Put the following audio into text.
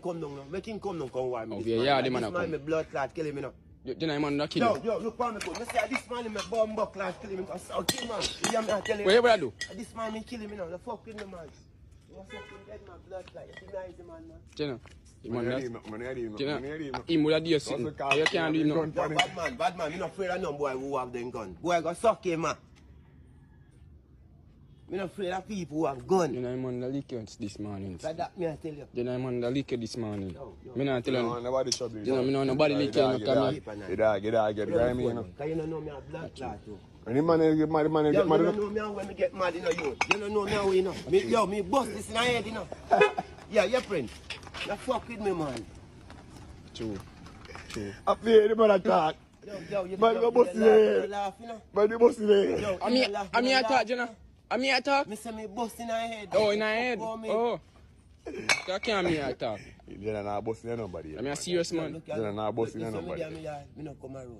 come down now. Make him come down, come warm me. Oh, yeah, the man this man, my blood clot kill him, you know. You know, man, not kill him. Yo, look for me, good. I say, this man, my bomb clot kill him. I kill man. You hear me? I tell you. What you do? This man, me kill him, you know. The fuck with me, man. You fucking dead, my blood clot. You see me, the man, man. You know. Man, him would have do something. You can't do him now. Bad man, I'm not afraid of no boy who have them gun. Boy, go suck him, man. I'm not afraid of people who have gun. You know, I'm on the liquor this morning. Like that, me I tell you. You know, I'm on the liquor this morning. Yo. Me not tell you. nobody shop you. You know, me know nobody liquor. Get grimy, you know. Because you don't know me a blood clot, too. When the man get mad, Yo, you don't know me when me get mad, you know, you. You don't know me how, you know. Me bust this in the head, you know. Yeah, your friend. You fuck with me, man. True. I feel the man talk. Yo, you Man, you bust it. laugh, you know. Man, you bust it. Yo, I'm here talk, you know. I'm here talk. Me say me bust in the head. Oh, in the head. Oh. You can't me here talk. You're not busting nobody. I'm a serious man. You're not busting nobody. Me not come around.